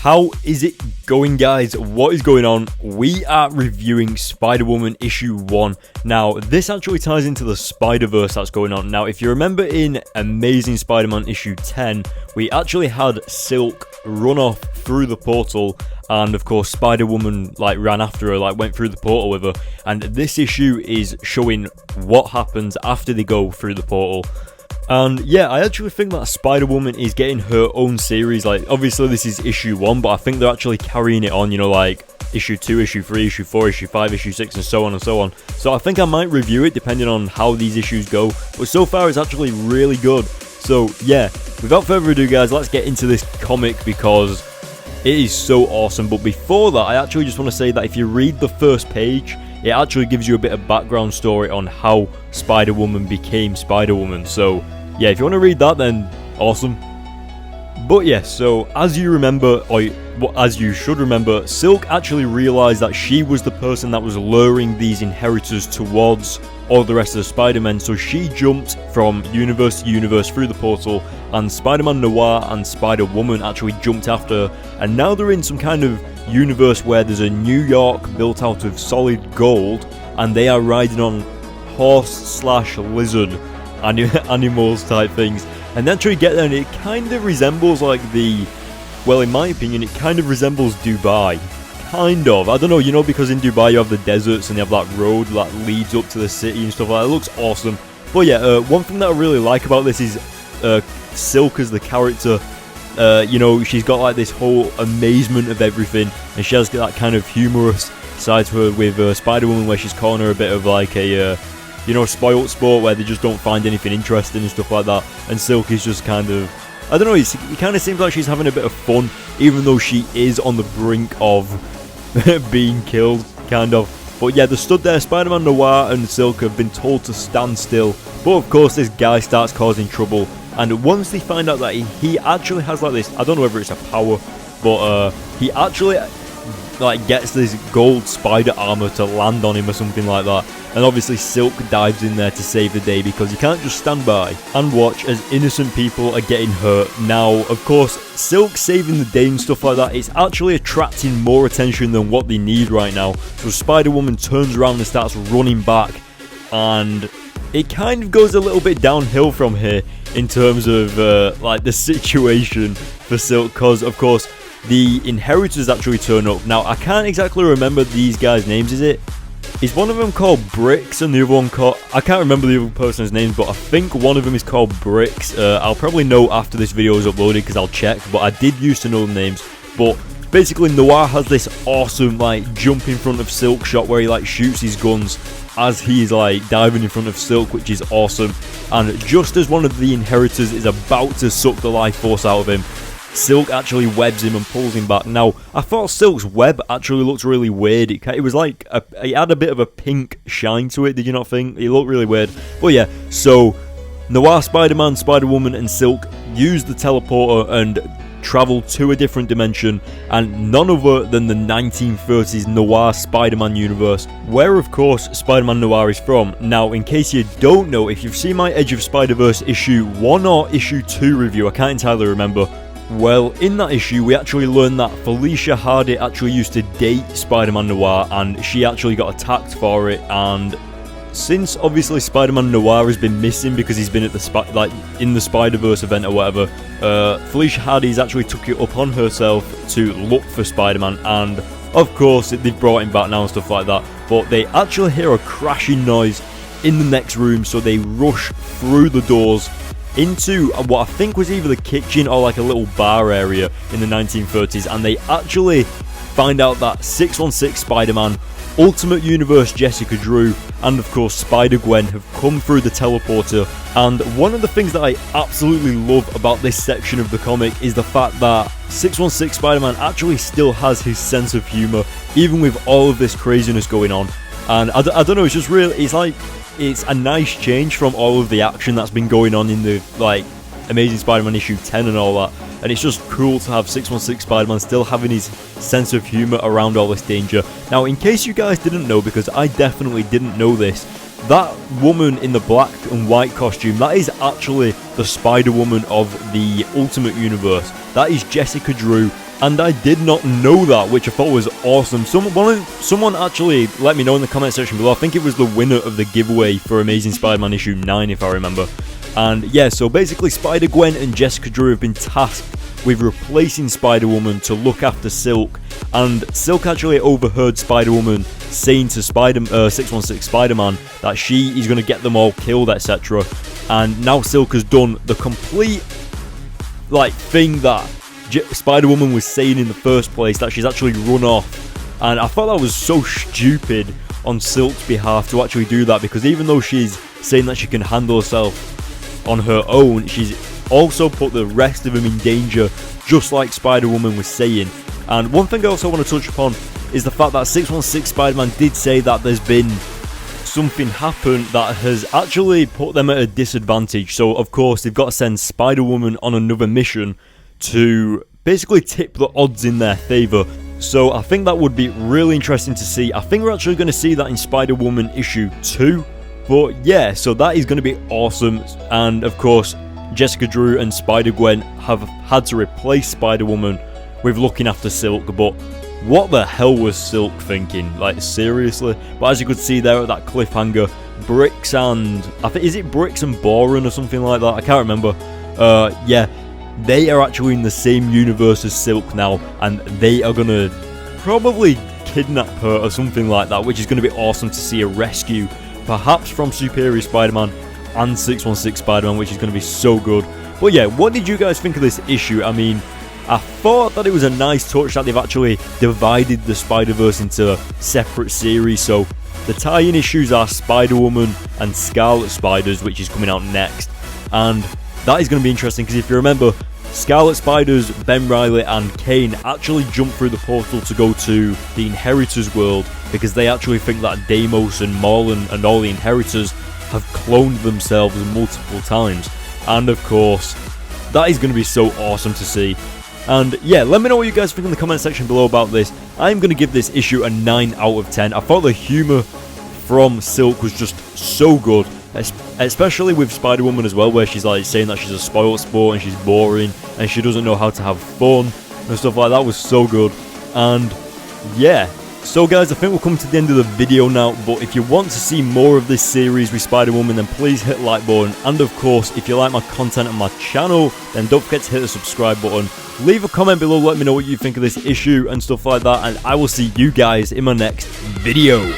How is it going, guys? What is going on? We are reviewing Spider-Woman issue 1. Now, this actually ties into the Spider-Verse that's going on. Now, if you remember in Amazing Spider-Man issue 10, we actually had Silk run off through the portal, and of course Spider-Woman ran after her, went through the portal with her. And this issue is showing what happens after they go through the portal. And yeah, I actually think that Spider-Woman is getting her own series. Obviously this is issue 1, but I think they're actually carrying it on, issue 2, issue 3, issue 4, issue 5, issue 6, and so on and so on. So I think I might review it depending on how these issues go, but so far it's actually really good. So yeah, without further ado, guys, let's get into this comic because it is so awesome. But before that, I actually just want to say that if you read the first page, it actually gives you a bit of background story on how Spider-Woman became Spider-Woman. So yeah, if you want to read that, then awesome. But yes, so as you remember, or as you should remember, Silk actually realized that she was the person that was luring these Inheritors towards all the rest of the Spider-Men. So she jumped from universe to universe through the portal, and Spider-Man Noir and Spider-Woman actually jumped after her. And now they're in some kind of universe where there's a New York built out of solid gold, and they are riding on horse/lizard animals type things. And then you get there and it kind of resembles well, in my opinion, it kind of resembles Dubai. Kind of. I don't know, because in Dubai you have the deserts and you have that road that leads up to the city and stuff like that. It looks awesome. But yeah, one thing that I really like about this is Silk as the character. She's got this whole amazement of everything, and she has that kind of humorous side to her with Spider-Woman, where she's calling her a bit of a spoilt sport where they just don't find anything interesting and stuff like that. And Silk is just kind of, I don't know, it kind of seems like she's having a bit of fun, even though she is on the brink of being killed, kind of. But yeah, they're stood there. Spider-Man Noir and Silk have been told to stand still, but of course this guy starts causing trouble. And once they find out that he actually has this, I don't know whether it's a power, but he actually gets this gold spider armor to land on him or something like that. And obviously Silk dives in there to save the day, because you can't just stand by and watch as innocent people are getting hurt. Now, of course, Silk saving the day and stuff like that, it's actually attracting more attention than what they need right now. So Spider-Woman turns around and starts running back, and it kind of goes a little bit downhill from here in terms of the situation for Silk, because of course the Inheritors actually turn up. Now, I can't exactly remember these guys' names. Is one of them called Bricks and the other one called, I can't remember the other person's names, but I think one of them is called Bricks. I'll probably know after this video is uploaded because I'll check, but I did used to know the names. But basically Noir has this awesome jump in front of Silk shot where he shoots his guns as he's diving in front of Silk, which is awesome. And just as one of the Inheritors is about to suck the life force out of him, Silk actually webs him and pulls him back. Now, I thought Silk's web actually looked really weird. It was it had a bit of a pink shine to it, did you not think? It looked really weird. But yeah, so Noir, Spider-Man, Spider-Woman and Silk use the teleporter and travel to a different dimension, and none other than the 1930s Noir Spider-Man universe, where of course Spider-Man Noir is from. Now, in case you don't know, if you've seen my Edge of Spider-Verse issue 1 or issue 2 review, I can't entirely remember. Well, in that issue, we actually learned that Felicia Hardy actually used to date Spider-Man Noir, and she actually got attacked for it. And since obviously Spider-Man Noir has been missing because he's been at the in the Spider-Verse event or whatever, Felicia Hardy's actually took it upon herself to look for Spider-Man, and of course they've brought him back now and stuff like that. But they actually hear a crashing noise in the next room, so they rush through the doors into what I think was either the kitchen or a little bar area in the 1930s, and they actually find out that 616 Spider-Man, Ultimate Universe Jessica Drew, and of course Spider-Gwen have come through the teleporter. And one of the things that I absolutely love about this section of the comic is the fact that 616 Spider-Man actually still has his sense of humor, even with all of this craziness going on. And I don't know, it's just really, it's a nice change from all of the action that's been going on in the Amazing Spider-Man issue 10 and all that. And it's just cool to have 616 Spider-Man still having his sense of humor around all this danger. Now, in case you guys didn't know, because I definitely didn't know this, that woman in the black and white costume, that is actually the Spider-Woman of the Ultimate Universe. That is Jessica Drew, And I did not know that, which I thought was awesome. Someone actually let me know in the comment section below. I think it was the winner of the giveaway for Amazing Spider-Man issue 9, if I remember. And yeah, so basically Spider-Gwen and Jessica Drew have been tasked with replacing Spider-Woman to look after Silk. And Silk actually overheard Spider-Woman saying to 616 Spider-Man that she is going to get them all killed, etc. And now Silk has done the complete thing that Spider-Woman was saying in the first place, that she's actually run off. And I thought that was so stupid on Silk's behalf to actually do that, because even though she's saying that she can handle herself on her own, she's also put the rest of them in danger, just like Spider-Woman was saying. And one thing I also want to touch upon is the fact that 616 Spider-Man did say that there's been something happen that has actually put them at a disadvantage. So of course they've got to send Spider-Woman on another mission to basically tip the odds in their favour. So I think that would be really interesting to see. I think we're actually going to see that in Spider-Woman issue 2. But yeah, so that is going to be awesome. And of course, Jessica Drew and Spider-Gwen have had to replace Spider-Woman with looking after Silk. But what the hell was Silk thinking? Seriously? But as you could see there at that cliffhanger, Bricks and... is it Bricks and Boren or something like that? I can't remember. Yeah. They are actually in the same universe as Silk now, and they are going to probably kidnap her or something like that, which is going to be awesome to see a rescue, perhaps from Superior Spider-Man and 616 Spider-Man, which is going to be so good. But yeah, what did you guys think of this issue? I mean, I thought that it was a nice touch that they've actually divided the Spider-Verse into separate series. So the tie-in issues are Spider-Woman and Scarlet Spiders, which is coming out next. And that is going to be interesting, because if you remember, Scarlet Spiders, Ben Reilly and Kane actually jumped through the portal to go to the Inheritors world, because they actually think that Deimos and Marlon and all the Inheritors have cloned themselves multiple times. And of course, that is going to be so awesome to see. And yeah, let me know what you guys think in the comment section below about this. I'm going to give this issue a 9 out of 10. I thought the humour from Silk was just so good. Especially with Spider-Woman as well, where she's saying that she's a spoiled sport and she's boring and she doesn't know how to have fun and stuff like that was so good. And yeah, so guys, I think we'll come to the end of the video now, but if you want to see more of this series with Spider-Woman, then please hit the like button. And of course, if you like my content on my channel, then don't forget to hit the subscribe button. Leave a comment below, let me know what you think of this issue and stuff like that, and I will see you guys in my next video.